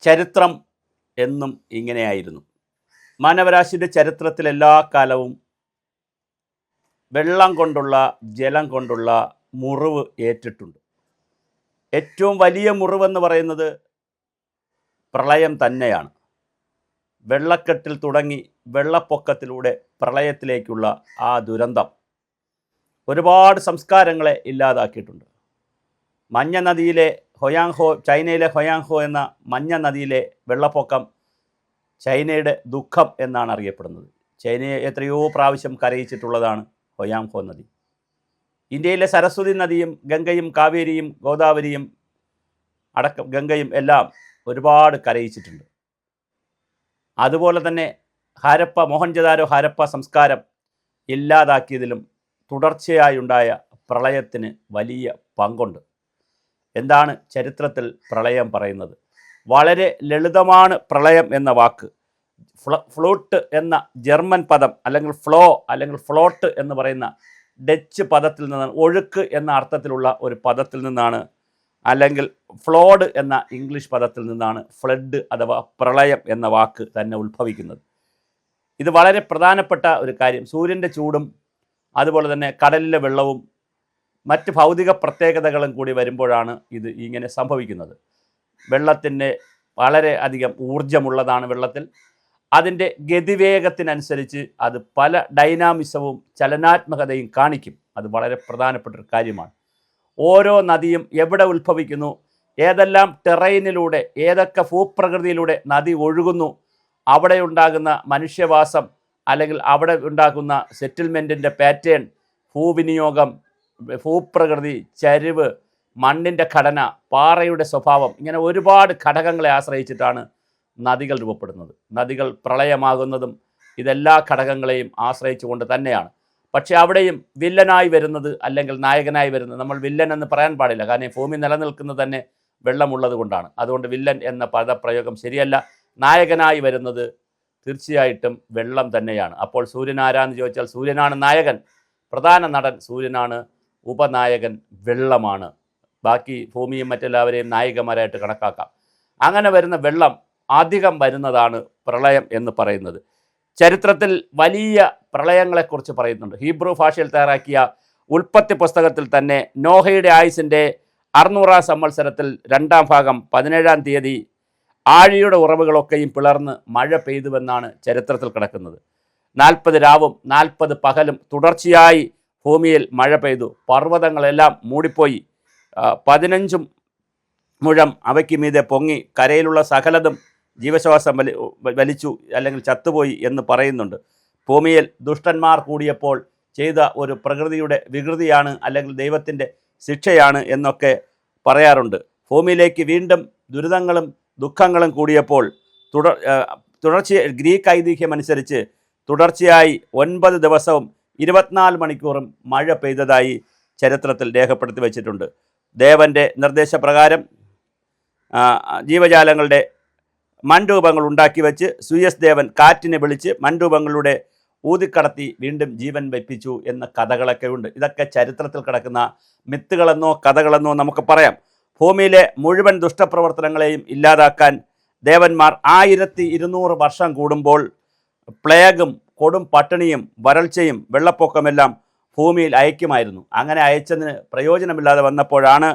ചരിത്രം എന്നും ഇങ്ങനെയായിരുന്നു. മാനവരാശിയുടെ ചരിത്രത്തിൽ എല്ലാ കാലവും വെള്ളം കൊണ്ടുള്ള ജലം കൊണ്ടുള്ള മുറിവ് ഏറ്റിട്ടുണ്ട്. ഏറ്റവും വലിയ മുറിവെന്ന് പറയുന്നത് പ്രളയം തന്നെയാണ്. വെള്ളക്കെട്ടിൽ തുടങ്ങി വെള്ളപ്പൊക്കത്തിലൂടെ പ്രളയത്തിലേക്കുള്ള ആ ദുരന്തം ഒരുപാട് സംസ്കാരങ്ങളെ ഇല്ലാതാക്കിയിട്ടുണ്ട്. മഞ്ഞ നദിയിലെ ഹൊയാങ്ഹോ, ചൈനയിലെ ഹൊയാങ്ഹോ എന്ന മഞ്ഞ നദിയിലെ വെള്ളപ്പൊക്കം ചൈനയുടെ ദുഃഖം എന്നാണ് അറിയപ്പെടുന്നത്. ചൈനയെ എത്രയോ പ്രാവശ്യം കരയിച്ചിട്ടുള്ളതാണ് ഹൊയാങ്ഹോ നദി. ഇന്ത്യയിലെ സരസ്വതി നദിയും ഗംഗയും കാവേരിയും ഗോദാവരിയും അടക്കം ഗംഗയും എല്ലാം ഒരുപാട് കരയിച്ചിട്ടുണ്ട്. അതുപോലെ തന്നെ മോഹൻജദാരോ ഹാരപ്പ സംസ്കാരം ഇല്ലാതാക്കിയതിലും തുടർച്ചയായുണ്ടായ പ്രളയത്തിന് വലിയ പങ്കുണ്ട്. എന്താണ് ചരിത്രത്തിൽ പ്രളയം പറയുന്നത്? വളരെ ലളിതമാണ് പ്രളയം എന്ന വാക്ക്. ഫ്ലൂട്ട് എന്ന ജർമ്മൻ പദം അല്ലെങ്കിൽ ഫ്ലോട്ട് എന്ന് പറയുന്ന ഡച്ച് പദത്തിൽ നിന്നാണ്, ഒഴുക്ക് എന്ന അർത്ഥത്തിലുള്ള ഒരു പദത്തിൽ നിന്നാണ്, അല്ലെങ്കിൽ ഫ്ലോഡ് എന്ന ഇംഗ്ലീഷ് പദത്തിൽ നിന്നാണ് ഫ്ലഡ് അഥവാ പ്രളയം എന്ന വാക്ക് തന്നെ ഉത്ഭവിക്കുന്നത്. ഇത് വളരെ പ്രധാനപ്പെട്ട ഒരു കാര്യം. സൂര്യൻ്റെ ചൂടും അതുപോലെ തന്നെ കടലിലെ വെള്ളവും മറ്റ് ഭൗതിക പ്രത്യേകതകളും കൂടി വരുമ്പോഴാണ് ഇത് ഇങ്ങനെ സംഭവിക്കുന്നത്. വെള്ളത്തിൻ്റെ വളരെ അധികം ഊർജമുള്ളതാണ് വെള്ളത്തിൽ. അതിൻ്റെ ഗതിവേഗത്തിനനുസരിച്ച് അത് പല ഡൈനാമിസവും ചലനാത്മകതയും കാണിക്കും. അത് വളരെ പ്രധാനപ്പെട്ടൊരു കാര്യമാണ്. ഓരോ നദിയും എവിടെ ഉത്ഭവിക്കുന്നു, ഏതെല്ലാം ടെറൈനിലൂടെ, ഏതൊക്കെ ഭൂപ്രകൃതിയിലൂടെ നദി ഒഴുകുന്നു, അവിടെ ഉണ്ടാകുന്ന മനുഷ്യവാസം അല്ലെങ്കിൽ അവിടെ ഉണ്ടാകുന്ന സെറ്റിൽമെൻറ്റിൻ്റെ പാറ്റേൺ, ഭൂവിനിയോഗം, ഭൂപ്രകൃതി, ചരിവ്, മണ്ണിൻ്റെ ഘടന, പാറയുടെ സ്വഭാവം, ഇങ്ങനെ ഒരുപാട് ഘടകങ്ങളെ ആശ്രയിച്ചിട്ടാണ് നദികൾ രൂപപ്പെടുന്നത്. നദികൾ പ്രളയമാകുന്നതും ഇതെല്ലാ ഘടകങ്ങളെയും ആശ്രയിച്ചുകൊണ്ട് തന്നെയാണ്. പക്ഷേ അവിടെയും വില്ലനായി വരുന്നത് അല്ലെങ്കിൽ നായകനായി വരുന്നത്, നമ്മൾ വില്ലൻ എന്ന് പറയാൻ പാടില്ല, കാരണം ഭൂമി നിലനിൽക്കുന്നത് തന്നെ വെള്ളമുള്ളത് കൊണ്ടാണ്. അതുകൊണ്ട് വില്ലൻ എന്ന പദപ്രയോഗം ശരിയല്ല. നായകനായി വരുന്നത് തീർച്ചയായിട്ടും വെള്ളം തന്നെയാണ്. അപ്പോൾ സൂര്യൻ ആരാന്ന് ചോദിച്ചാൽ സൂര്യനാണ് നായകൻ, പ്രധാന നടൻ സൂര്യനാണ്, ഉപനായകൻ വെള്ളമാണ്. ബാക്കി ഭൂമിയും മറ്റെല്ലാവരെയും നായികമാരായിട്ട് കണക്കാക്കാം. അങ്ങനെ വരുന്ന വെള്ളം അധികം വരുന്നതാണ് പ്രളയം എന്ന് പറയുന്നത്. ചരിത്രത്തിൽ വലിയ പ്രളയങ്ങളെക്കുറിച്ച് പറയുന്നുണ്ട്. ഹീബ്രു ഭാഷയിൽ തയ്യാറാക്കിയ ഉൽപ്പത്തി പുസ്തകത്തിൽ തന്നെ നോഹയുടെ ആയുസിൻ്റെ 600 സംവത്സരത്തിൽ 2-ാം ഭാഗം 17-ാം തീയതി ആഴിയുടെ ഉറവുകളൊക്കെയും പിളർന്ന് മഴ പെയ്തുവെന്നാണ് ചരിത്രത്തിൽ കിടക്കുന്നത്. 40 രാവും 40 പകലും തുടർച്ചയായി ഭൂമിയിൽ മഴ പെയ്തു. പർവ്വതങ്ങളെല്ലാം മൂടിപ്പോയി. 15 മുഴം അവയ്ക്ക് മീതെ പൊങ്ങി. കരയിലുള്ള സകലതും ജീവശ്വാസം വലിച്ചു അല്ലെങ്കിൽ ചത്തുപോയി എന്ന് പറയുന്നുണ്ട്. ഭൂമിയിൽ ദുഷ്ടന്മാർ കൂടിയപ്പോൾ ചെയ്ത ഒരു പ്രകൃതിയുടെ വികൃതിയാണ് അല്ലെങ്കിൽ ദൈവത്തിൻ്റെ ശിക്ഷയാണ് എന്നൊക്കെ പറയാറുണ്ട്. ഭൂമിയിലേക്ക് വീണ്ടും ദുരിതങ്ങളും ദുഃഖങ്ങളും കൂടിയപ്പോൾ ഗ്രീക്ക് ഐതിഹ്യം അനുസരിച്ച് തുടർച്ചയായി 9 ദിവസവും 24 മണിക്കൂറും മഴ പെയ്തതായി ചരിത്രത്തിൽ രേഖപ്പെടുത്തി വച്ചിട്ടുണ്ട്. ദേവൻ്റെ നിർദ്ദേശപ്രകാരം ജീവജാലങ്ങളുടെ മൺരൂപങ്ങൾ ഉണ്ടാക്കി വെച്ച് സൂയസ് ദേവൻ കാറ്റിനെ വിളിച്ച് മൺരൂപങ്ങളുടെ ഊതിക്കടത്തി വീണ്ടും ജീവൻ വെപ്പിച്ചു എന്ന കഥകളൊക്കെ ഉണ്ട്. ഇതൊക്കെ ചരിത്രത്തിൽ കിടക്കുന്ന മിത്തുകളെന്നോ കഥകളെന്നോ നമുക്ക് പറയാം. ഭൂമിയിലെ മുഴുവൻ ദുഷ്ടപ്രവർത്തനങ്ങളെയും ഇല്ലാതാക്കാൻ ദേവന്മാർ 1200 വർഷം കൂടുമ്പോൾ പ്ലേഗും കൊടും പട്ടിണിയും വരൾച്ചയും വെള്ളപ്പൊക്കമെല്ലാം ഭൂമിയിൽ അയക്കുമായിരുന്നു. അങ്ങനെ അയച്ചതിന് പ്രയോജനമില്ലാതെ വന്നപ്പോഴാണ്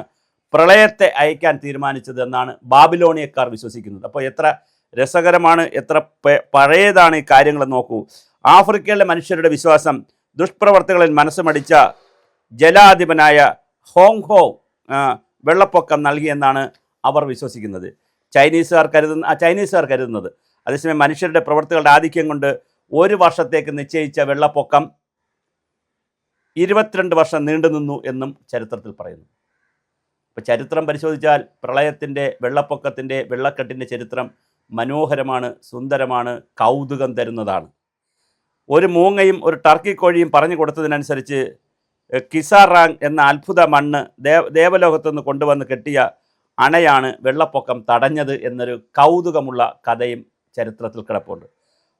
പ്രളയത്തെ അയക്കാൻ തീരുമാനിച്ചത് എന്നാണ് ബാബിലോണിയക്കാർ വിശ്വസിക്കുന്നത്. അപ്പോൾ എത്ര രസകരമാണ്, എത്ര പഴയതാണ് ഈ കാര്യങ്ങൾ നോക്കൂ. ആഫ്രിക്കയിലെ മനുഷ്യരുടെ വിശ്വാസം ദുഷ്പ്രവർത്തികളിൽ മനസ്സുമടിച്ച ജലാധിപനായ ഹോങ്ഹോ വെള്ളപ്പൊക്കം നൽകിയെന്നാണ് അവർ വിശ്വസിക്കുന്നത്, ചൈനീസുകാർ കരുതുന്നത്. അതേസമയം മനുഷ്യരുടെ പ്രവൃത്തികളുടെ ആധിക്യം കൊണ്ട് 1 വർഷത്തേക്ക് നിശ്ചയിച്ച വെള്ളപ്പൊക്കം 22 വർഷം നീണ്ടുനിന്നു എന്നും ചരിത്രത്തിൽ പറയുന്നു. അപ്പോൾ ചരിത്രം പരിശോധിച്ചാൽ പ്രളയത്തിൻ്റെ, വെള്ളപ്പൊക്കത്തിൻ്റെ, വെള്ളക്കെട്ടിൻ്റെ ചരിത്രം മനോഹരമാണ്, സുന്ദരമാണ്, കൗതുകം തരുന്നതാണ്. ഒരു മൂങ്ങയും ഒരു ടർക്കി കോഴിയും പറഞ്ഞു കൊടുത്തതിനനുസരിച്ച് കിസാറാങ് എന്ന അത്ഭുത മണ്ണ് ദേവലോകത്തുനിന്ന് കൊണ്ടുവന്ന് കെട്ടിയ അണയാണ് വെള്ളപ്പൊക്കം തടഞ്ഞത് എന്നൊരു കൗതുകമുള്ള കഥയും ചരിത്രത്തിൽ കിടപ്പുണ്ട്.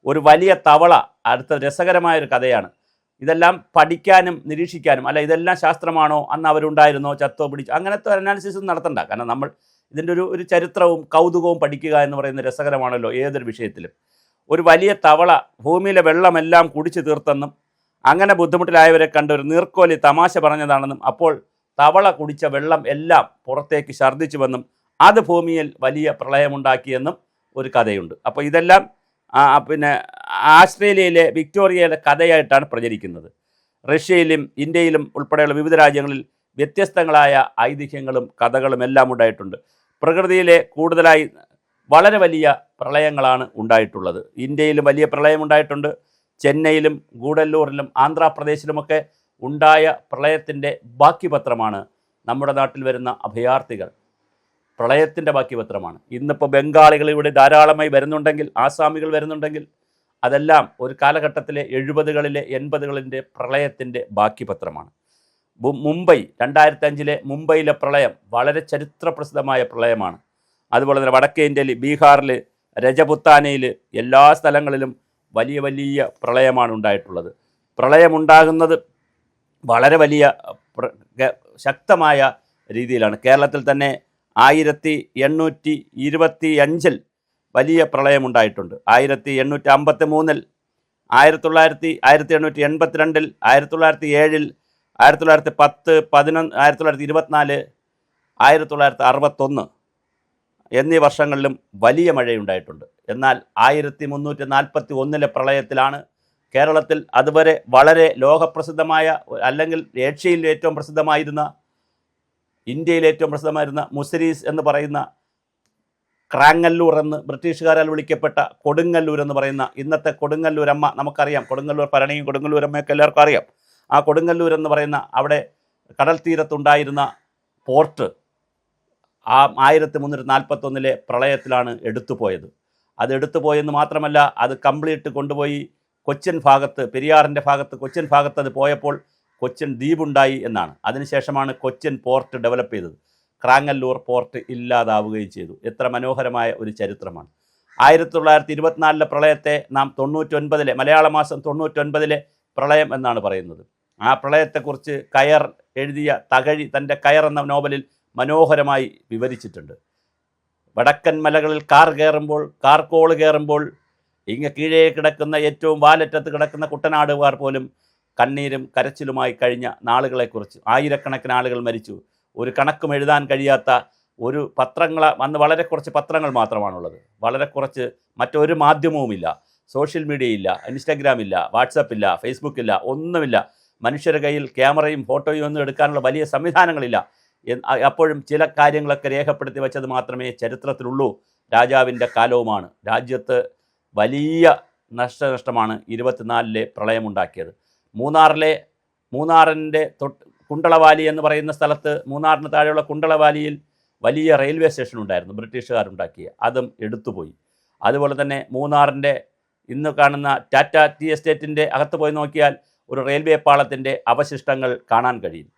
ഒരു വലിയ തവള, അടുത്ത രസകരമായൊരു കഥയാണ്. ഇതെല്ലാം പഠിക്കാനും നിരീക്ഷിക്കാനും, അല്ല ഇതെല്ലാം ശാസ്ത്രമാണോ, അന്ന് അവരുണ്ടായിരുന്നോ, ചത്തോ പിടിച്ചോ, അങ്ങനത്തെ ഒരു അനാലിസിസ് നടത്തണ്ട. കാരണം നമ്മൾ ഇതിൻ്റെ ഒരു ചരിത്രവും കൗതുകവും പഠിക്കുക എന്ന് പറയുന്നത് രസകരമാണല്ലോ ഏതൊരു വിഷയത്തിലും. ഒരു വലിയ തവള ഭൂമിയിലെ വെള്ളമെല്ലാം കുടിച്ചു തീർത്തെന്നും അങ്ങനെ ബുദ്ധിമുട്ടിലായവരെ കണ്ട് ഒരു നീർക്കോലി തമാശ പറഞ്ഞതാണെന്നും അപ്പോൾ തവള കുടിച്ച വെള്ളം എല്ലാം പുറത്തേക്ക് ഛർദ്ദിച്ചുവെന്നും അത് ഭൂമിയിൽ വലിയ പ്രളയമുണ്ടാക്കിയെന്നും ഒരു കഥയുണ്ട്. അപ്പോൾ ഇതെല്ലാം പിന്നെ ആസ്ട്രേലിയയിലെ വിക്ടോറിയയിലെ കഥയായിട്ടാണ് പ്രചരിക്കുന്നത്. റഷ്യയിലും ഇന്ത്യയിലും ഉൾപ്പെടെയുള്ള വിവിധ രാജ്യങ്ങളിൽ വ്യത്യസ്തങ്ങളായ ഐതിഹ്യങ്ങളും കഥകളും എല്ലാം ഉണ്ടായിട്ടുണ്ട്. പ്രകൃതിയിലെ കൂടുതലായി വളരെ വലിയ പ്രളയങ്ങളാണ് ഉണ്ടായിട്ടുള്ളത്. ഇന്ത്യയിലും വലിയ പ്രളയമുണ്ടായിട്ടുണ്ട്. ചെന്നൈയിലും ഗൂഡല്ലൂരിലും ആന്ധ്രാപ്രദേശിലുമൊക്കെ ഉണ്ടായ പ്രളയത്തിൻ്റെ ബാക്കി പത്രമാണ് നമ്മുടെ നാട്ടിൽ വരുന്ന അഭയാർത്ഥികൾ. പ്രളയത്തിൻ്റെ ബാക്കി പത്രമാണ്. ഇന്നിപ്പോൾ ബംഗാളികൾ ഇവിടെ ധാരാളമായി വരുന്നുണ്ടെങ്കിൽ, ആസാമികൾ വരുന്നുണ്ടെങ്കിൽ, അതെല്ലാം ഒരു കാലഘട്ടത്തിലെ 70കളിലെ 80കളിൻ്റെ പ്രളയത്തിൻ്റെ ബാക്കി പത്രമാണ്. മുംബൈ 2005 മുംബൈയിലെ പ്രളയം വളരെ ചരിത്രപ്രസിദ്ധമായ പ്രളയമാണ്. അതുപോലെ തന്നെ വടക്കേ ഇന്ത്യയിൽ ബീഹാറിൽ രജപുത്താനയിൽ എല്ലാ സ്ഥലങ്ങളിലും വലിയ വലിയ പ്രളയമാണ് ഉണ്ടായിട്ടുള്ളത്. പ്രളയമുണ്ടാകുന്നത് വളരെ വലിയ ശക്തമായ രീതിയിലാണ്. കേരളത്തിൽ തന്നെ 1825 വലിയ പ്രളയമുണ്ടായിട്ടുണ്ട്. 1853, 1882, 1907, 1910, 1910, 1924, 1961 എന്നീ വർഷങ്ങളിലും വലിയ മഴയുണ്ടായിട്ടുണ്ട്. എന്നാൽ 1341 പ്രളയത്തിലാണ് കേരളത്തിൽ അതുവരെ വളരെ ലോകപ്രസിദ്ധമായ, അല്ലെങ്കിൽ ഏഷ്യയിൽ ഏറ്റവും പ്രസിദ്ധമായിരുന്ന, ഇന്ത്യയിൽ ഏറ്റവും പ്രസിദ്ധമായിരുന്ന മുസിരീസ് എന്ന് പറയുന്ന, ക്രാങ്ങല്ലൂർ എന്ന് ബ്രിട്ടീഷുകാരാൽ വിളിക്കപ്പെട്ട കൊടുങ്ങല്ലൂർ എന്ന് പറയുന്ന, ഇന്നത്തെ കൊടുങ്ങല്ലൂരമ്മ നമുക്കറിയാം. കൊടുങ്ങല്ലൂർ ഭരണിയും കൊടുങ്ങല്ലൂരമ്മയൊക്കെ എല്ലാവർക്കും അറിയാം. ആ കൊടുങ്ങല്ലൂർ എന്ന് പറയുന്ന അവിടെ കടൽ തീരത്തുണ്ടായിരുന്ന പോർട്ട് ആ 1341 പ്രളയത്തിലാണ് എടുത്തുപോയത്. അത് എടുത്തുപോയെന്ന് മാത്രമല്ല, അത് കംപ്ലീറ്റ് കൊണ്ടുപോയി കൊച്ചിൻ ഭാഗത്ത്, പെരിയാറിൻ്റെ ഭാഗത്ത്, കൊച്ചിൻ ഭാഗത്ത് അത് പോയപ്പോൾ കൊച്ചിൻ ദ്വീപുണ്ടായി എന്നാണ്. അതിനുശേഷമാണ് കൊച്ചിൻ പോർട്ട് ഡെവലപ്പ് ചെയ്തത്. ക്രാങ്ങല്ലൂർ പോർട്ട് ഇല്ലാതാവുകയും ചെയ്തു. എത്ര മനോഹരമായ ഒരു ചരിത്രമാണ്. 1924 പ്രളയത്തെ നാം 99 മലയാള മാസം 99 പ്രളയം എന്നാണ് പറയുന്നത്. ആ പ്രളയത്തെക്കുറിച്ച് കയർ എഴുതിയ തകഴി തൻ്റെ കയർ എന്ന നോവലിൽ മനോഹരമായി വിവരിച്ചിട്ടുണ്ട്. വടക്കൻ മലകളിൽ കാർക്കോൾ കയറുമ്പോൾ ഇങ്ങ് കീഴേ കിടക്കുന്ന ഏറ്റവും വാലറ്റത്ത് കിടക്കുന്ന കുട്ടനാടുകാർ പോലും കണ്ണീരും കരച്ചിലുമായി കഴിഞ്ഞ നാളുകളെക്കുറിച്ച്. ആയിരക്കണക്കിന് ആളുകൾ മരിച്ചു. ഒരു കണക്കും എഴുതാൻ കഴിയാത്ത ഒരു അന്ന് വളരെ കുറച്ച് പത്രങ്ങൾ മാത്രമാണുള്ളത്. വളരെ കുറച്ച്, മറ്റൊരു മാധ്യമവുമില്ല. സോഷ്യൽ മീഡിയയില്ല, ഇൻസ്റ്റഗ്രാം ഇല്ല, വാട്സപ്പ് ഇല്ല, ഫേസ്ബുക്ക് ഇല്ല, ഒന്നുമില്ല. മനുഷ്യരുടെ കയ്യിൽ ക്യാമറയും ഫോട്ടോയും ഒന്നും എടുക്കാനുള്ള വലിയ സംവിധാനങ്ങളില്ല. അപ്പോഴും ചില കാര്യങ്ങളൊക്കെ രേഖപ്പെടുത്തി വെച്ചത് മാത്രമേ ചരിത്രത്തിലുള്ളൂ. രാജാവിൻ്റെ കാലവുമാണ്. രാജ്യത്ത് വലിയ നഷ്ടമാണ് 24 പ്രളയമുണ്ടാക്കിയത്. മൂന്നാറിൻ്റെ കുണ്ടളവാലി എന്ന് പറയുന്ന സ്ഥലത്ത്, മൂന്നാറിന് താഴെയുള്ള കുണ്ടളവാലിയിൽ വലിയ റെയിൽവേ സ്റ്റേഷൻ ഉണ്ടായിരുന്നു, ബ്രിട്ടീഷുകാരുണ്ടാക്കിയ. അതും എടുത്തുപോയി. അതുപോലെ തന്നെ മൂന്നാറിൻ്റെ ഇന്ന് കാണുന്ന ടാറ്റ ടീ എസ്റ്റേറ്റിൻ്റെ അകത്ത് പോയി നോക്കിയാൽ ഒരു റെയിൽവേ പാളത്തിൻ്റെ അവശിഷ്ടങ്ങൾ കാണാൻ കഴിയും.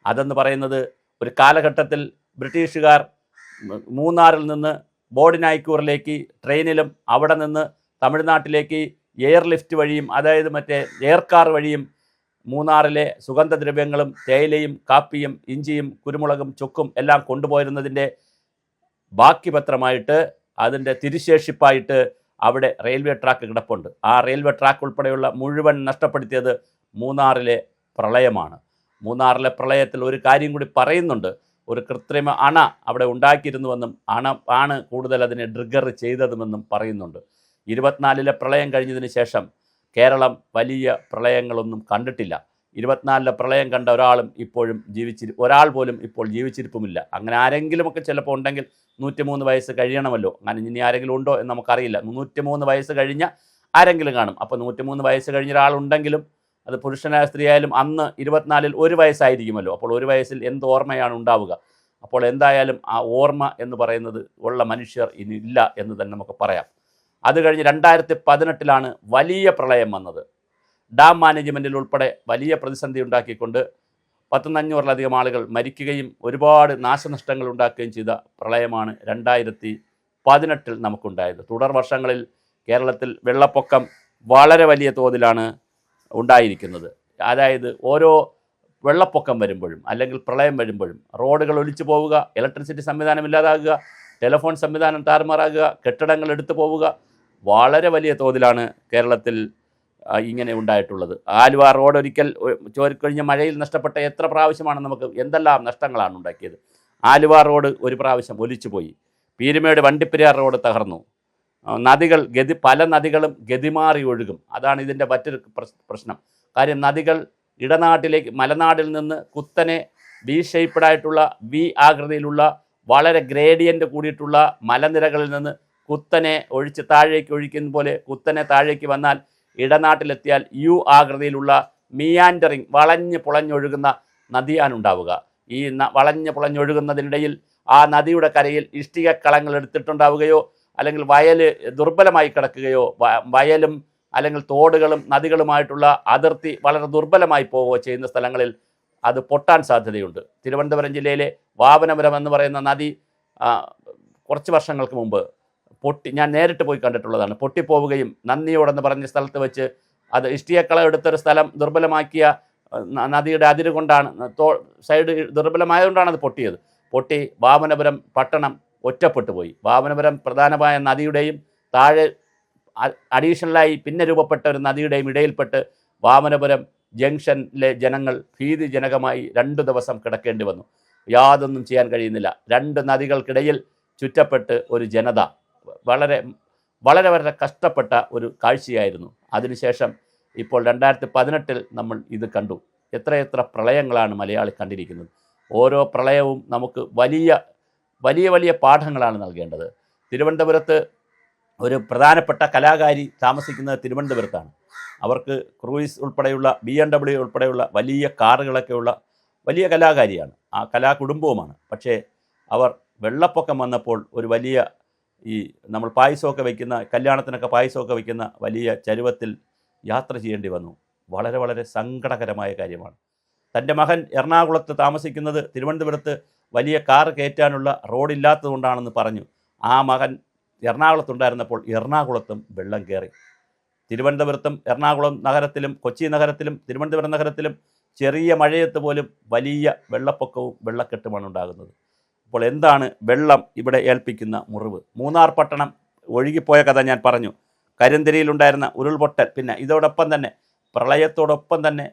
അതെന്ന് പറയുന്നത് ഒരു കാലഘട്ടത്തിൽ ബ്രിട്ടീഷുകാർ മൂന്നാറിൽ നിന്ന് ബോഡിനായ്ക്കൂറിലേക്ക് ട്രെയിനിലും അവിടെ നിന്ന് തമിഴ്നാട്ടിലേക്ക് എയർ ലിഫ്റ്റ് വഴിയും, അതായത് മറ്റേ എയർ കാർ വഴിയും മൂന്നാറിലെ സുഗന്ധദ്രവ്യങ്ങളും തേയിലയും കാപ്പിയും ഇഞ്ചിയും കുരുമുളകും ചുക്കും എല്ലാം കൊണ്ടുപോയിരുന്നതിൻ്റെ ബാക്കി പത്രമായിട്ട്, അതിൻ്റെ തിരുശേഷിപ്പായിട്ട് അവിടെ റെയിൽവേ ട്രാക്ക് കിടപ്പുണ്ട്. ആ റെയിൽവേ ട്രാക്ക് ഉൾപ്പെടെയുള്ള മുഴുവൻ നഷ്ടപ്പെടുത്തിയത് മൂന്നാറിലെ പ്രളയമാണ്. മൂന്നാറിലെ പ്രളയത്തിൽ ഒരു കാര്യം കൂടി പറയുന്നുണ്ട്. ഒരു കൃത്രിമ അണ അവിടെ ഉണ്ടാക്കിയിരുന്നുവെന്നും ആണ് കൂടുതൽ അതിനെ ട്രിഗർ ചെയ്തതുമെന്നും പറയുന്നുണ്ട്. 24 പ്രളയം കഴിഞ്ഞതിന് ശേഷം കേരളം വലിയ പ്രളയങ്ങളൊന്നും കണ്ടിട്ടില്ല. 24 പ്രളയം കണ്ട ഒരാൾ പോലും ഇപ്പോൾ ജീവിച്ചിരിപ്പുമില്ല. അങ്ങനെ ആരെങ്കിലുമൊക്കെ ചിലപ്പോൾ ഉണ്ടെങ്കിൽ 103 വയസ്സ് കഴിയണമല്ലോ. അങ്ങനെ ഇനി ആരെങ്കിലും ഉണ്ടോ എന്ന് നമുക്കറിയില്ല. 103 വയസ്സ് കഴിഞ്ഞ ആരെങ്കിലും കാണും. അപ്പോൾ 103 വയസ്സ് കഴിഞ്ഞ ഒരാളുണ്ടെങ്കിലും അത് പുരുഷനായ സ്ത്രീയായാലും അന്ന് 24 1 വയസ്സായിരിക്കുമല്ലോ. അപ്പോൾ 1 വയസ്സിൽ എന്ത് ഓർമ്മയാണ് ഉണ്ടാവുക? അപ്പോൾ എന്തായാലും ആ ഓർമ്മ എന്ന് പറയുന്നത് ഉള്ള മനുഷ്യർ ഇനി ഇല്ല എന്ന് തന്നെ നമുക്ക് പറയാം. അത് കഴിഞ്ഞ് 2018 വലിയ പ്രളയം വന്നത്. ഡാം മാനേജ്മെൻറ്റിൽ ഉൾപ്പെടെ വലിയ പ്രതിസന്ധി ഉണ്ടാക്കിക്കൊണ്ട് 1,500-ലധികം ആളുകൾ മരിക്കുകയും ഒരുപാട് നാശനഷ്ടങ്ങൾ ഉണ്ടാക്കുകയും ചെയ്ത പ്രളയമാണ് 2018 നമുക്കുണ്ടായത്. തുടർ വർഷങ്ങളിൽ കേരളത്തിൽ വെള്ളപ്പൊക്കം വളരെ വലിയ തോതിലാണ് ഉണ്ടായിരിക്കുന്നത്. അതായത് ഓരോ വെള്ളപ്പൊക്കം വരുമ്പോഴും അല്ലെങ്കിൽ പ്രളയം വരുമ്പോഴും റോഡുകൾ ഒലിച്ചു പോവുക, ഇലക്ട്രിസിറ്റി സംവിധാനം ഇല്ലാതാകുക, ടെലിഫോൺ സംവിധാനം താറുമാറാകുക, കെട്ടിടങ്ങൾ എടുത്തു പോവുക, വളരെ വലിയ തോതിലാണ് കേരളത്തിൽ ഇങ്ങനെ ഉണ്ടായിട്ടുള്ളത്. ആലുവ റോഡ് ഒരിക്കൽ ചോരിക്കൊഴിഞ്ഞ മഴയിൽ നഷ്ടപ്പെട്ട എത്ര പ്രാവശ്യമാണ് നമുക്ക് എന്തെല്ലാം നഷ്ടങ്ങളാണ് ഉണ്ടാക്കിയത്. ആലുവ റോഡ് ഒരു പ്രാവശ്യം ഒലിച്ചുപോയി. പീരുമേട് വണ്ടിപ്പെരിയാർ റോഡ് തകർന്നു. നദികൾ പല നദികളും ഗതിമാറി ഒഴുകും. അതാണ് ഇതിൻ്റെ മറ്റൊരു പ്രശ്നം. കാര്യം നദികൾ ഇടനാട്ടിലേക്ക് മലനാടിൽ നിന്ന് കുത്തനെ വി ഷേപ്പ്ഡായിട്ടുള്ള വി ആകൃതിയിലുള്ള വളരെ ഗ്രേഡിയൻ്റ് കൂടിയിട്ടുള്ള മലനിരകളിൽ നിന്ന് കുത്തനെ ഒഴിച്ച് താഴേക്ക് ഒഴിക്കുന്ന പോലെ കുത്തനെ താഴേക്ക് വന്നാൽ ഇടനാട്ടിലെത്തിയാൽ യു ആകൃതിയിലുള്ള മിയാൻഡറിങ് വളഞ്ഞ് പുളഞ്ഞൊഴുകുന്ന നദിയാണ് ഉണ്ടാവുക. ഈ വളഞ്ഞ് പുളഞ്ഞൊഴുകുന്നതിനിടയിൽ ആ നദിയുടെ കരയിൽ ഇഷ്ടികക്കളങ്ങൾ എടുത്തിട്ടുണ്ടാവുകയോ അല്ലെങ്കിൽ വയൽ ദുർബലമായി കിടക്കുകയോ വയലും അല്ലെങ്കിൽ തോടുകളും നദികളുമായിട്ടുള്ള അതിർത്തി വളരെ ദുർബലമായി പോവുകയോ ചെയ്യുന്ന സ്ഥലങ്ങളിൽ അത് പൊട്ടാൻ സാധ്യതയുണ്ട്. തിരുവനന്തപുരം ജില്ലയിലെ വാവനപുരം എന്ന് പറയുന്ന നദി കുറച്ച് വർഷങ്ങൾക്ക് മുമ്പ് ഞാൻ നേരിട്ട് പോയി കണ്ടിട്ടുള്ളതാണ്. പൊട്ടിപ്പോവുകയും നന്ദിയോടെന്ന് പറഞ്ഞ സ്ഥലത്ത് വെച്ച് അത് ഇഷ്ടികക്കളം എടുത്തൊരു സ്ഥലം ദുർബലമാക്കിയ നദിയുടെ അതിര് കൊണ്ടാണ് സൈഡ് ദുർബലമായതുകൊണ്ടാണ് അത് പൊട്ടി വാമനപുരം പട്ടണം ഒറ്റപ്പെട്ടു പോയി. വാമനപുരം പ്രധാനമായ നദിയുടെയും താഴെ അഡീഷണലായി പിന്നെ രൂപപ്പെട്ട ഒരു നദിയുടെയും ഇടയിൽപ്പെട്ട് വാമനപുരം ജംഗ്ഷനിലെ ജനങ്ങൾ ഭീതിജനകമായി 2 ദിവസം കിടക്കേണ്ടി വന്നു. യാതൊന്നും ചെയ്യാൻ കഴിയുന്നില്ല. 2 നദികൾക്കിടയിൽ ചുറ്റപ്പെട്ട് ഒരു ജനത വളരെ വളരെ വളരെ കഷ്ടപ്പെട്ട ഒരു കാഴ്ചയായിരുന്നു. അതിനുശേഷം ഇപ്പോൾ 2018 നമ്മൾ ഇത് കണ്ടു. എത്രയെത്ര പ്രളയങ്ങളാണ് മലയാളി കണ്ടിരിക്കുന്നത്. ഓരോ പ്രളയവും നമുക്ക് വലിയ വലിയ വലിയ പാഠങ്ങളാണ് നൽകേണ്ടത്. തിരുവനന്തപുരത്ത് ഒരു പ്രധാനപ്പെട്ട കലാകാരി താമസിക്കുന്നത് തിരുവനന്തപുരത്താണ്. അവർക്ക് ക്രൂയിസ് ഉൾപ്പെടെയുള്ള BMW ഉൾപ്പെടെയുള്ള വലിയ കാറുകളൊക്കെയുള്ള വലിയ കലാകാരിയാണ്. ആ കലാകുടുംബവുമാണ്. പക്ഷേ അവർ വെള്ളപ്പൊക്കം വന്നപ്പോൾ ഒരു വലിയ നമ്മൾ പായസമൊക്കെ വയ്ക്കുന്ന കല്യാണത്തിനൊക്കെ പായസമൊക്കെ വയ്ക്കുന്ന വലിയ ചരുവത്തിൽ യാത്ര ചെയ്യേണ്ടി വന്നു. വളരെ വളരെ സങ്കടകരമായ കാര്യമാണ്. തൻ്റെ മകൻ എറണാകുളത്ത് താമസിക്കുന്നത് തിരുവനന്തപുരത്ത് വലിയ കാർ കയറ്റാനുള്ള റോഡില്ലാത്തതുകൊണ്ടാണെന്ന് പറഞ്ഞു. ആ മകൻ എറണാകുളത്തുണ്ടായിരുന്നപ്പോൾ എറണാകുളത്തും വെള്ളം കയറി. തിരുവനന്തപുരത്തും എറണാകുളം നഗരത്തിലും കൊച്ചി നഗരത്തിലും തിരുവനന്തപുരം നഗരത്തിലും ചെറിയ മഴയത്ത് പോലും വലിയ വെള്ളപ്പൊക്കവും വെള്ളക്കെട്ടുമാണ് ഉണ്ടാകുന്നത്. അപ്പോൾ എന്താണ് വെള്ളം ഇവിടെ ഏൽപ്പിക്കുന്ന മുറിവ്? മൂന്നാർ പട്ടണം ഒഴുകിപ്പോയ കഥ ഞാൻ പറഞ്ഞു. കരിന്തിരിയിലുണ്ടായിരുന്ന ഉരുൾപൊട്ടൽ, പിന്നെ ഇതോടൊപ്പം തന്നെ പ്രളയത്തോടൊപ്പം തന്നെ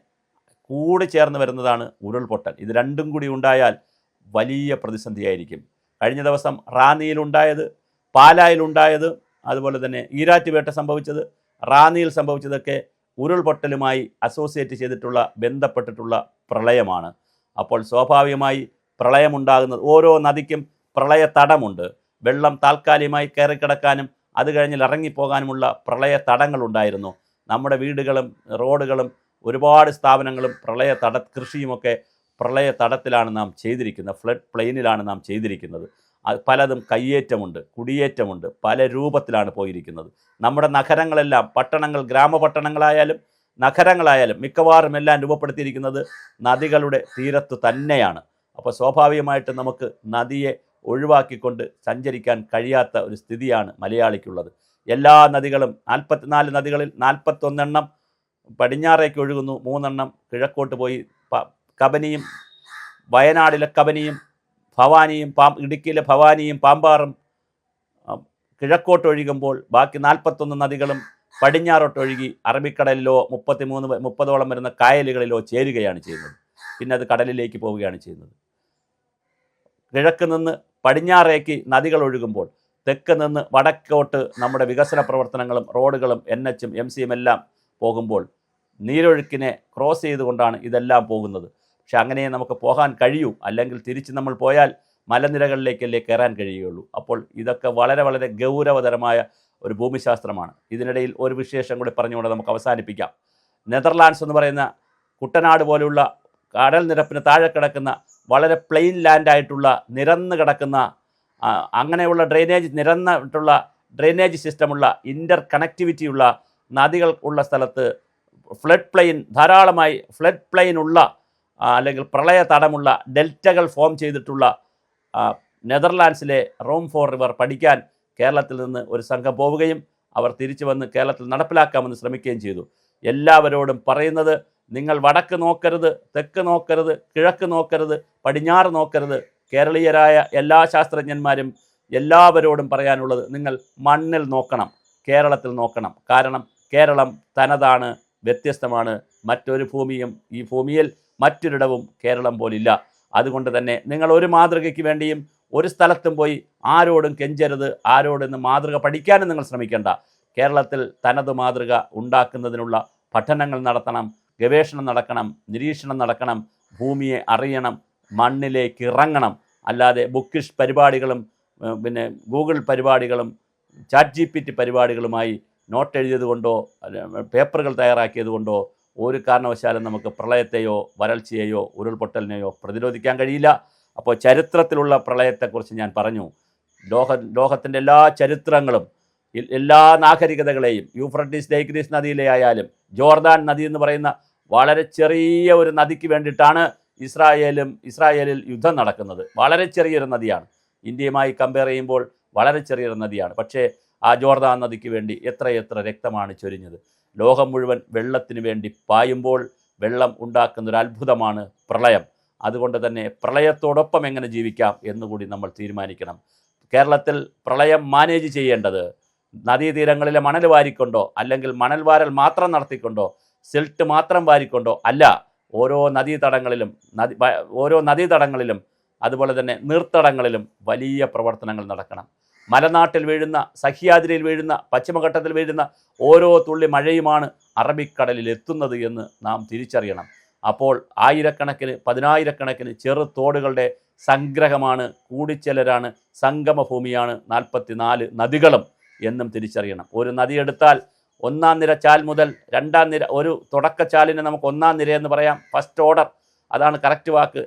കൂടി ചേർന്ന് വരുന്നതാണ് ഉരുൾപൊട്ടൽ. ഇത് രണ്ടും കൂടി ഉണ്ടായാൽ വലിയ പ്രതിസന്ധിയായിരിക്കും. കഴിഞ്ഞ ദിവസം റാന്നിയിലുണ്ടായത്, പാലായിലുണ്ടായത്, അതുപോലെ തന്നെ ഈരാറ്റുപേട്ട സംഭവിച്ചത്, റാന്നിയിൽ സംഭവിച്ചതൊക്കെ ഉരുൾപൊട്ടലുമായി അസോസിയേറ്റ് ചെയ്തിട്ടുള്ള ബന്ധപ്പെട്ടിട്ടുള്ള പ്രളയമാണ്. അപ്പോൾ സ്വാഭാവികമായി പ്രളയമുണ്ടാകുന്നത് ഓരോ നദിക്കും പ്രളയ തടമുണ്ട്. വെള്ളം താൽക്കാലികമായി കയറിക്കിടക്കാനും അത് കഴിഞ്ഞ് ഇറങ്ങിപ്പോകാനുമുള്ള പ്രളയ തടങ്ങളുണ്ടായിരുന്നു. നമ്മുടെ വീടുകളും റോഡുകളും ഒരുപാട് സ്ഥാപനങ്ങളും കൃഷിയുമൊക്കെ പ്രളയ തടത്തിലാണ് നാം ചെയ്തിരിക്കുന്നത്. ഫ്ലഡ് പ്ലെയിനിലാണ് നാം ചെയ്തിരിക്കുന്നത്. അത് പലതും കയ്യേറ്റമുണ്ട്, കുടിയേറ്റമുണ്ട്, പല രൂപത്തിലാണ് പോയിരിക്കുന്നത്. നമ്മുടെ നഗരങ്ങളെല്ലാം പട്ടണങ്ങൾ, ഗ്രാമപട്ടണങ്ങളായാലും നഗരങ്ങളായാലും മിക്കവാറും എല്ലാം രൂപപ്പെടുത്തിയിരിക്കുന്നത് നദികളുടെ തീരത്ത് തന്നെയാണ്. അപ്പോൾ സ്വാഭാവികമായിട്ട് നമുക്ക് നദിയെ ഒഴിവാക്കിക്കൊണ്ട് സഞ്ചരിക്കാൻ കഴിയാത്ത ഒരു സ്ഥിതിയാണ് മലയാളിക്കുള്ളത്. എല്ലാ നദികളും 44 നദികളിൽ 41 എണ്ണം പടിഞ്ഞാറേക്ക് ഒഴുകുന്നു, 3 എണ്ണം കിഴക്കോട്ട് പോയി. കബനിയും വയനാടിലെ കബനിയും ഭവാനിയും ഇടുക്കിയിലെ ഭവാനിയും പാമ്പാറും കിഴക്കോട്ട് ഒഴുകുമ്പോൾ ബാക്കി 41 നദികളും പടിഞ്ഞാറോട്ടൊഴുകി അറബിക്കടലിലോ 30ഓളം വരുന്ന കായലുകളിലോ ചേരുകയാണ് ചെയ്യുന്നത്. പിന്നെ അത് കടലിലേക്ക് പോവുകയാണ് ചെയ്യുന്നത്. കിഴക്ക് നിന്ന് പടിഞ്ഞാറേക്ക് നദികൾ ഒഴുകുമ്പോൾ തെക്ക് നിന്ന് വടക്കോട്ട് നമ്മുടെ വികസന പ്രവർത്തനങ്ങളും റോഡുകളും NHും MCയും എല്ലാം പോകുമ്പോൾ നീരൊഴുക്കിനെ ക്രോസ് ചെയ്തുകൊണ്ടാണ് ഇതെല്ലാം പോകുന്നത്. പക്ഷെ അങ്ങനെ നമുക്ക് പോകാൻ കഴിയൂ. അല്ലെങ്കിൽ തിരിച്ച് നമ്മൾ പോയാൽ മലനിരകളിലേക്കല്ലേ കയറാൻ കഴിയുകയുള്ളൂ. അപ്പോൾ ഇതൊക്കെ വളരെ വളരെ ഗൗരവതരമായ ഒരു ഭൂമിശാസ്ത്രമാണ്. ഇതിനിടയിൽ ഒരു വിശേഷം കൂടി പറഞ്ഞുകൊണ്ട് നമുക്ക് അവസാനിപ്പിക്കാം. നെതർലാൻഡ്സ് എന്ന് പറയുന്ന കുട്ടനാട് പോലുള്ള കടൽ നിരപ്പിന് താഴെ കിടക്കുന്ന വളരെ പ്ലെയിൻ ലാൻഡായിട്ടുള്ള നിരന്ന് കിടക്കുന്ന അങ്ങനെയുള്ള നിരന്നിട്ടുള്ള ഡ്രെയിനേജ് സിസ്റ്റമുള്ള ഇൻ്റർ കണക്ടിവിറ്റിയുള്ള നദികൾ ഉള്ള സ്ഥലത്ത് ധാരാളമായി ഫ്ലഡ് പ്ലെയിൻ ഉള്ള അല്ലെങ്കിൽ പ്രളയ തടമുള്ള ഡെൽറ്റകൾ ഫോം ചെയ്തിട്ടുള്ള നെതർലാൻഡ്സിലെ റോംഫോർ റിവർ പഠിക്കാൻ കേരളത്തിൽ നിന്ന് ഒരു സംഘം പോവുകയും അവർ തിരിച്ചു വന്ന് കേരളത്തിൽ നടപ്പിലാക്കാമെന്ന് ശ്രമിക്കുകയും ചെയ്തു. എല്ലാവരോടും പറയുന്നത് നിങ്ങൾ വടക്ക് നോക്കരുത്, തെക്ക് നോക്കരുത്, കിഴക്ക് നോക്കരുത്, പടിഞ്ഞാറ് നോക്കരുത്. കേരളീയരായ എല്ലാ ശാസ്ത്രജ്ഞന്മാരും എല്ലാവരോടും പറയാനുള്ളത്, നിങ്ങൾ മണ്ണിൽ നോക്കണം, കേരളത്തിൽ നോക്കണം. കാരണം കേരളം തനതാണ്, വ്യത്യസ്തമാണ്. മറ്റൊരു ഭൂമിയും ഈ ഭൂമിയിൽ മറ്റൊരിടവും കേരളം പോലില്ല. അതുകൊണ്ട് തന്നെ നിങ്ങൾ ഒരു മാതൃകയ്ക്ക് വേണ്ടിയും ഒരു സ്ഥലത്തും പോയി ആരോടും കെഞ്ചരുത്, ആരോടൊന്നും മാതൃക പഠിക്കാനും നിങ്ങൾ ശ്രമിക്കേണ്ട. കേരളത്തിൽ തനത് മാതൃക ഉണ്ടാക്കുന്നതിനുള്ള പഠനങ്ങൾ നടത്തണം, ഗവേഷണം നടക്കണം, നിരീക്ഷണം നടക്കണം, ഭൂമിയെ അറിയണം, മണ്ണിലേക്ക് ഇറങ്ങണം. അല്ലാതെ ബുക്കിഷ് പരിപാടികളും പിന്നെ ഗൂഗിൾ പരിപാടികളും ChatGPT പരിപാടികളുമായി നോട്ട് എഴുതിയത് കൊണ്ടോ പേപ്പറുകൾ തയ്യാറാക്കിയത് കൊണ്ടോ ഒരു കാരണവശാലും നമുക്ക് പ്രളയത്തെയോ വരൾച്ചയെയോ ഉരുൾപൊട്ടലിനെയോ പ്രതിരോധിക്കാൻ കഴിയില്ല. അപ്പോൾ ചരിത്രത്തിലുള്ള പ്രളയത്തെക്കുറിച്ച് ഞാൻ പറഞ്ഞു. ലോകത്തിൻ്റെ എല്ലാ ചരിത്രങ്ങളും എല്ലാ നാഗരികതകളെയും യൂഫ്രട്ടീസ് ടൈഗ്രീസ് നദിയിലെ ആയാലും ജോർദാൻ നദി എന്ന് പറയുന്ന വളരെ ചെറിയ ഒരു നദിക്ക് വേണ്ടിയിട്ടാണ് ഇസ്രായേലിൽ യുദ്ധം നടക്കുന്നത്. വളരെ ചെറിയൊരു നദിയാണ്, ഇന്ത്യയുമായി കമ്പയർ ചെയ്യുമ്പോൾ വളരെ ചെറിയൊരു നദിയാണ്. പക്ഷേ ആ ജോർദാൻ നദിക്ക് വേണ്ടി എത്രയെത്ര രക്തമാണ് ചൊരിഞ്ഞത്. ലോകം മുഴുവൻ വെള്ളത്തിന് വേണ്ടി പായുമ്പോൾ വെള്ളം ഉണ്ടാക്കുന്നൊരു അത്ഭുതമാണ് പ്രളയം. അതുകൊണ്ട് തന്നെ പ്രളയത്തോടൊപ്പം എങ്ങനെ ജീവിക്കാം എന്നുകൂടി നമ്മൾ തീരുമാനിക്കണം. കേരളത്തിൽ പ്രളയം മാനേജ് ചെയ്യേണ്ടത് നദീതീരങ്ങളിലെ മണൽ വാരിക്കൊണ്ടോ അല്ലെങ്കിൽ മണൽ വാരൽ മാത്രം നടത്തിക്കൊണ്ടോ സിൽട്ട് മാത്രം വാരിക്കൊണ്ടോ അല്ല. ഓരോ നദീതടങ്ങളിലും അതുപോലെ തന്നെ നീർത്തടങ്ങളിലും വലിയ പ്രവർത്തനങ്ങൾ നടക്കണം. മലനാട്ടിൽ വീഴുന്ന, സഹ്യാദ്രിയിൽ വീഴുന്ന, പശ്ചിമഘട്ടത്തിൽ വീഴുന്ന ഓരോ തുള്ളി മഴയുമാണ് അറബിക്കടലിൽ എത്തുന്നത് എന്ന് നാം തിരിച്ചറിയണം. അപ്പോൾ ആയിരക്കണക്കിന് പതിനായിരക്കണക്കിന് ചെറു തോടുകളുടെ സംഗ്രഹമാണ്, കൂടിച്ചേരലാണ്, സംഗമഭൂമിയാണ് 44 നദികളും എന്നും തിരിച്ചറിയണം. ഒരു നദിയെടുത്താൽ ഒന്നാം നിര ചാൽ മുതൽ രണ്ടാം നിര, ഒരു തുടക്കച്ചാലിനെ നമുക്ക് ഒന്നാം നിര എന്ന് പറയാം, ഫസ്റ്റ് ഓർഡർ, അതാണ് കറക്റ്റ് വാക്ക്.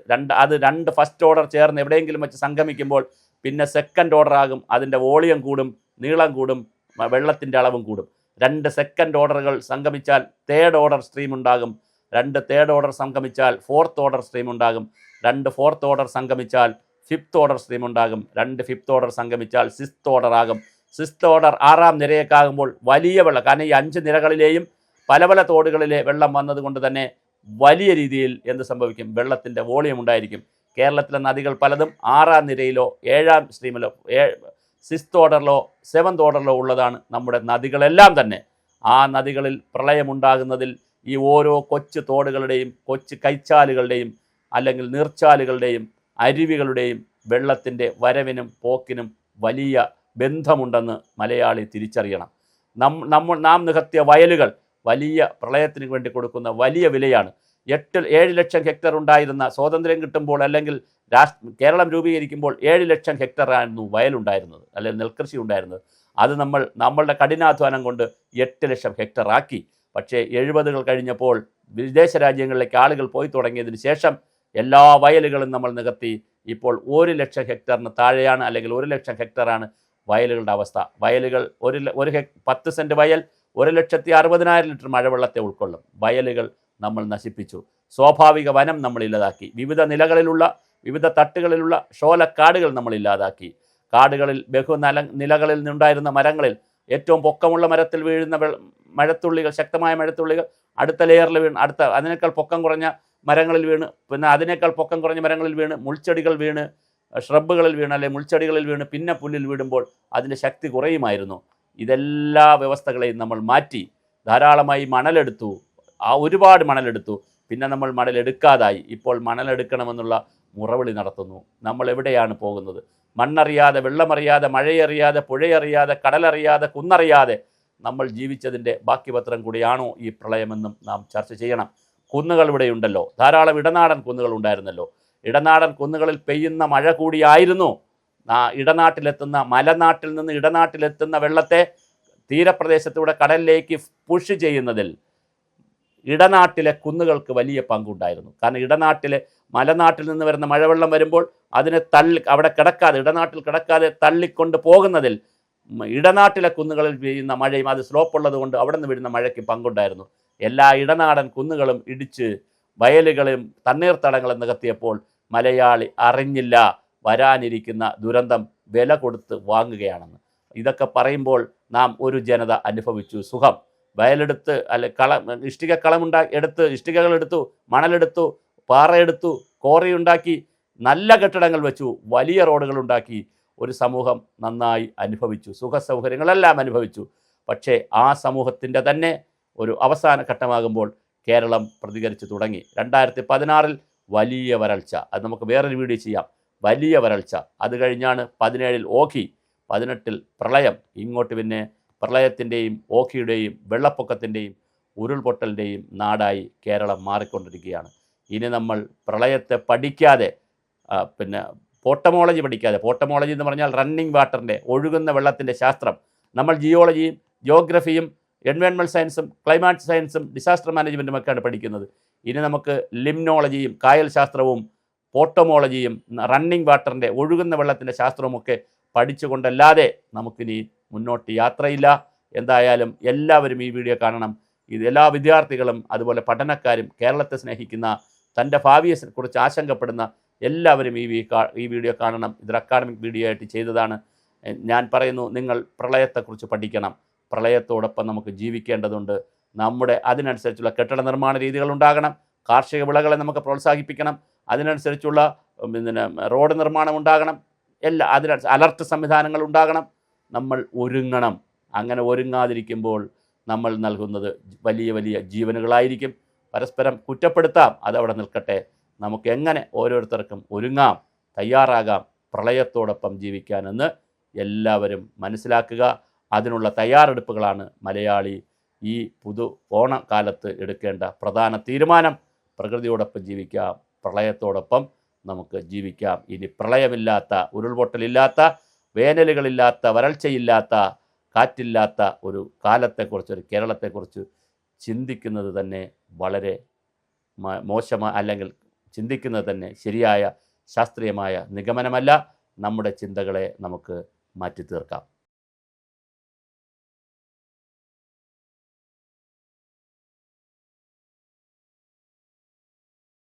രണ്ട് ഫസ്റ്റ് ഓർഡർ ചേർന്ന് എവിടെയെങ്കിലും വെച്ച് സംഗമിക്കുമ്പോൾ പിന്നെ സെക്കൻഡ് ഓർഡർ ആകും. അതിൻ്റെ വോളിയം കൂടും, നീളം കൂടും, വെള്ളത്തിൻ്റെ അളവും കൂടും. 2 സെക്കൻഡ് ഓർഡറുകൾ സംഗമിച്ചാൽ തേർഡ് ഓർഡർ സ്ട്രീം ഉണ്ടാകും. 2 തേർഡ് ഓർഡർ സംഗമിച്ചാൽ ഫോർത്ത് ഓർഡർ സ്ട്രീം ഉണ്ടാകും. 2 ഫോർത്ത് ഓർഡർ സംഗമിച്ചാൽ ഫിഫ്ത്ത് ഓർഡർ സ്ട്രീം ഉണ്ടാകും. 2 ഫിഫ്ത്ത് ഓർഡർ സംഗമിച്ചാൽ സിക്സ്ത് ഓർഡർ ആകും. സിക്സ്ത് ഓർഡർ 6ാം നിരയേക്കാകുമ്പോൾ വലിയ വെള്ളം, കാരണം ഈ 5 നിരകളിലെയും പല പല തോടുകളിലെ വെള്ളം വന്നതുകൊണ്ട് തന്നെ വലിയ രീതിയിൽ എന്ത് സംഭവിക്കും, വെള്ളത്തിൻ്റെ വോളിയം ഉണ്ടായിരിക്കും. കേരളത്തിലെ നദികൾ പലതും 6ാം നിരയിലോ 7ാം സ്ട്രീമിലോ സിക്സ്ത് ഓർഡറിലോ 7th ഓർഡറിലോ ഉള്ളതാണ് നമ്മുടെ നദികളെല്ലാം തന്നെ. ആ നദികളിൽ പ്രളയമുണ്ടാകുന്നതിൽ ഈ ഓരോ കൊച്ചു തോടുകളുടെയും കൊച്ചു കൈച്ചാലുകളുടെയും അല്ലെങ്കിൽ നീർച്ചാലുകളുടെയും അരുവികളുടെയും വെള്ളത്തിൻ്റെ വരവിനും പോക്കിനും വലിയ ബന്ധമുണ്ടെന്ന് മലയാളി തിരിച്ചറിയണം. നാം നികത്തിയ വയലുകൾ വലിയ പ്രളയത്തിന് വേണ്ടി കൊടുക്കുന്ന വലിയ വിലയാണ്. 7 ലക്ഷം ഹെക്ടർ ഉണ്ടായിരുന്ന സ്വാതന്ത്ര്യം കിട്ടുമ്പോൾ അല്ലെങ്കിൽ കേരളം രൂപീകരിക്കുമ്പോൾ 7 ലക്ഷം ഹെക്ടറായിരുന്നു വയലുണ്ടായിരുന്നത്, അല്ലെങ്കിൽ നെൽകൃഷി ഉണ്ടായിരുന്നത്. അത് നമ്മളുടെ കഠിനാധ്വാനം കൊണ്ട് 8 ലക്ഷം ഹെക്ടർ ആക്കി. പക്ഷേ 70കൾ കഴിഞ്ഞപ്പോൾ വിദേശ രാജ്യങ്ങളിലേക്ക് ആളുകൾ പോയി തുടങ്ങിയതിന് ശേഷം എല്ലാ വയലുകളും നമ്മൾ നികത്തി. ഇപ്പോൾ 1 ലക്ഷം ഹെക്ടറിന് താഴെയാണ്, അല്ലെങ്കിൽ 1 ലക്ഷം ഹെക്ടറാണ് വയലുകളുടെ അവസ്ഥ. വയലുകൾ 10 സെൻറ്റ് വയൽ 1,60,000 ലിറ്റർ മഴവെള്ളത്തെ ഉൾക്കൊള്ളും. വയലുകൾ നമ്മൾ നശിപ്പിച്ചു. സ്വാഭാവിക വനം നമ്മൾ ഇല്ലാതാക്കി. വിവിധ തട്ടുകളിലുള്ള ഷോലക്കാടുകൾ നമ്മൾ ഇല്ലാതാക്കി. കാടുകളിൽ നിലകളിൽ നിന്നുണ്ടായിരുന്ന മരങ്ങളിൽ ഏറ്റവും പൊക്കമുള്ള മരത്തിൽ വീഴുന്ന മഴത്തുള്ളികൾ, ശക്തമായ മഴത്തുള്ളികൾ അടുത്ത ലെയറിൽ വീണ്, അതിനേക്കാൾ പൊക്കം കുറഞ്ഞ മരങ്ങളിൽ വീണ്, പിന്നെ അതിനേക്കാൾ പൊക്കം കുറഞ്ഞ മരങ്ങളിൽ വീണ്, മുൾച്ചെടികൾ വീണ്, ഷ്രബുകളിൽ വീണ്, അല്ലെങ്കിൽ മുൾച്ചെടികളിൽ വീണ് പിന്നെ പുല്ലിൽ വീടുമ്പോൾ അതിൻ്റെ ശക്തി കുറയുമായിരുന്നു. ഇതെല്ലാ വ്യവസ്ഥകളെയും നമ്മൾ മാറ്റി ധാരാളമായി മണലെടുത്തു. ഒരുപാട് മണലെടുത്തു. പിന്നെ നമ്മൾ മണലെടുക്കാതായി. ഇപ്പോൾ മണലെടുക്കണമെന്നുള്ള മുറവിളി നടത്തുന്നു. നമ്മൾ എവിടെയാണ് പോകുന്നത്? മണ്ണറിയാതെ, വെള്ളമറിയാതെ, മഴയറിയാതെ, പുഴയറിയാതെ, കടലറിയാതെ, കുന്നറിയാതെ നമ്മൾ ജീവിച്ചതിൻ്റെ ബാക്കി പത്രം കൂടിയാണോ ഈ പ്രളയമെന്നും നാം ചർച്ച ചെയ്യണം. കുന്നുകൾ ഇവിടെയുണ്ടല്ലോ, ധാരാളം ഇടനാടൻ കുന്നുകൾ ഉണ്ടായിരുന്നല്ലോ. ഇടനാടൻ കുന്നുകളിൽ പെയ്യുന്ന മഴ കൂടിയായിരുന്നു മലനാട്ടിൽ നിന്ന് ഇടനാട്ടിലെത്തുന്ന വെള്ളത്തെ തീരപ്രദേശത്തൂടെ കടലിലേക്ക് പുഷ് ചെയ്യുന്നതിൽ ഇടനാട്ടിലെ കുന്നുകൾക്ക് വലിയ പങ്കുണ്ടായിരുന്നു. കാരണം മലനാട്ടിൽ നിന്ന് വരുന്ന മഴവെള്ളം വരുമ്പോൾ അതിനെ അവിടെ ഇടനാട്ടിൽ കിടക്കാതെ തള്ളിക്കൊണ്ട് പോകുന്നതിൽ ഇടനാട്ടിലെ കുന്നുകളിൽ വീഴുന്ന മഴയും അത് സ്ലോപ്പുള്ളത് കൊണ്ട് അവിടെ നിന്ന് വീഴുന്ന മഴയ്ക്ക് പങ്കുണ്ടായിരുന്നു. എല്ലാ ഇടനാടൻ കുന്നുകളും ഇടിച്ച് വയലുകളും തണ്ണീർത്തടങ്ങളും നികത്തിയപ്പോൾ മലയാളി അറിഞ്ഞില്ല വരാനിരിക്കുന്ന ദുരന്തം വില കൊടുത്ത് വാങ്ങുകയാണെന്ന്. ഇതൊക്കെ പറയുമ്പോൾ നാം ഒരു ജനത അനുഭവിച്ചു സുഖം, വയലെടുത്ത് ഇഷ്ടിക എടുത്ത് ഇഷ്ടികകളെടുത്തു, മണലെടുത്തു, പാറയെടുത്തു, കോറിയുണ്ടാക്കി, നല്ല കെട്ടിടങ്ങൾ വെച്ചു, വലിയ റോഡുകൾ ഉണ്ടാക്കി. ഒരു സമൂഹം നന്നായി അനുഭവിച്ചു, സുഖസൗകര്യങ്ങളെല്ലാം അനുഭവിച്ചു. പക്ഷേ ആ സമൂഹത്തിൻ്റെ തന്നെ ഒരു അവസാന ഘട്ടമാകുമ്പോൾ കേരളം പ്രതികരിച്ചു തുടങ്ങി. 2016 വലിയ വരൾച്ച, അത് നമുക്ക് വേറൊരു വീഡിയോ ചെയ്യാം. വലിയ വരൾച്ച. അത് കഴിഞ്ഞാണ് 17 ഓഖി, 18 പ്രളയം. ഇങ്ങോട്ട് പിന്നെ പ്രളയത്തിൻ്റെയും ഓഖിയുടെയും വെള്ളപ്പൊക്കത്തിൻ്റെയും ഉരുൾപൊട്ടലിൻ്റെയും നാടായി കേരളം മാറിക്കൊണ്ടിരിക്കുകയാണ്. ഇനി നമ്മൾ പ്രളയത്തെ പഠിക്കാതെ പോട്ടമോളജി പഠിക്കാതെ, പോട്ടമോളജി എന്ന് പറഞ്ഞാൽ റണ്ണിങ് വാട്ടറിൻ്റെ, ഒഴുകുന്ന വെള്ളത്തിൻ്റെ ശാസ്ത്രം, നമ്മൾ ജിയോളജിയും ജിയോഗ്രഫിയും എൻവയോൺമെൻറ്റൽ സയൻസും ക്ലൈമാറ്റ് സയൻസും ഡിസാസ്റ്റർ മാനേജ്മെൻറ്റും ഒക്കെയാണ് പഠിക്കുന്നത്. ഇനി നമുക്ക് ലിംനോളജിയും കായൽ ശാസ്ത്രവും പോട്ടമോളജിയും റണ്ണിങ് വാട്ടറിൻ്റെ ഒഴുകുന്ന വെള്ളത്തിൻ്റെ ശാസ്ത്രവുമൊക്കെ പഠിച്ചുകൊണ്ടല്ലാതെ നമുക്കിനി മുന്നോട്ട് യാത്രയില്ല. എന്തായാലും എല്ലാവരും ഈ വീഡിയോ കാണണം. ഇത് എല്ലാ വിദ്യാർത്ഥികളും അതുപോലെ പഠനക്കാരും കേരളത്തെ സ്നേഹിക്കുന്ന തൻ്റെ ഭാവിയെക്കുറിച്ച് ആശങ്കപ്പെടുന്ന എല്ലാവരും ഈ വീഡിയോ കാണണം. ഇതൊരു അക്കാഡമിക് വീഡിയോ ആയിട്ട് ചെയ്തതാണ്. ഞാൻ പറയുന്നു, നിങ്ങൾ പ്രളയത്തെക്കുറിച്ച് പഠിക്കണം. പ്രളയത്തോടൊപ്പം നമുക്ക് ജീവിക്കേണ്ടതുണ്ട്. അതിനനുസരിച്ചുള്ള കെട്ടിട നിർമ്മാണ രീതികൾ ഉണ്ടാകണം. കാർഷിക വിളകളെ നമുക്ക് പ്രോത്സാഹിപ്പിക്കണം. അതിനനുസരിച്ചുള്ള റോഡ് നിർമ്മാണം ഉണ്ടാകണം. അലർട്ട് സംവിധാനങ്ങൾ ഉണ്ടാകണം. നമ്മൾ ഒരുങ്ങണം. അങ്ങനെ ഒരുങ്ങാതിരിക്കുമ്പോൾ നമ്മൾ നൽകുന്നത് വലിയ വലിയ ജീവനുകളായിരിക്കും. പരസ്പരം കുറ്റപ്പെടുത്താം, അതവിടെ നിൽക്കട്ടെ. നമുക്ക് എങ്ങനെ ഓരോരുത്തർക്കും ഒരുങ്ങാം, തയ്യാറാകാം പ്രളയത്തോടൊപ്പം ജീവിക്കാനെന്ന് എല്ലാവരും മനസ്സിലാക്കുക. അതിനുള്ള തയ്യാറെടുപ്പുകളാണ് മലയാളി ഈ ഓണക്കാലത്ത് എടുക്കേണ്ട പ്രധാന തീരുമാനം. പ്രകൃതിയോടൊപ്പം ജീവിക്കാം, പ്രളയത്തോടൊപ്പം നമുക്ക് ജീവിക്കാം. ഇനി പ്രളയമില്ലാത്ത, ഉരുൾപൊട്ടലില്ലാത്ത, വേനലുകളില്ലാത്ത, വരൾച്ചയില്ലാത്ത, കാറ്റില്ലാത്ത ഒരു കാലത്തെക്കുറിച്ച്, ഒരു കേരളത്തെക്കുറിച്ച് ചിന്തിക്കുന്നത് തന്നെ വളരെ അല്ലെങ്കിൽ ചിന്തിക്കുന്നത് തന്നെ ശരിയായ ശാസ്ത്രീയമായ നിഗമനമല്ല. നമ്മുടെ ചിന്തകളെ നമുക്ക് മാറ്റി തീർക്കാം.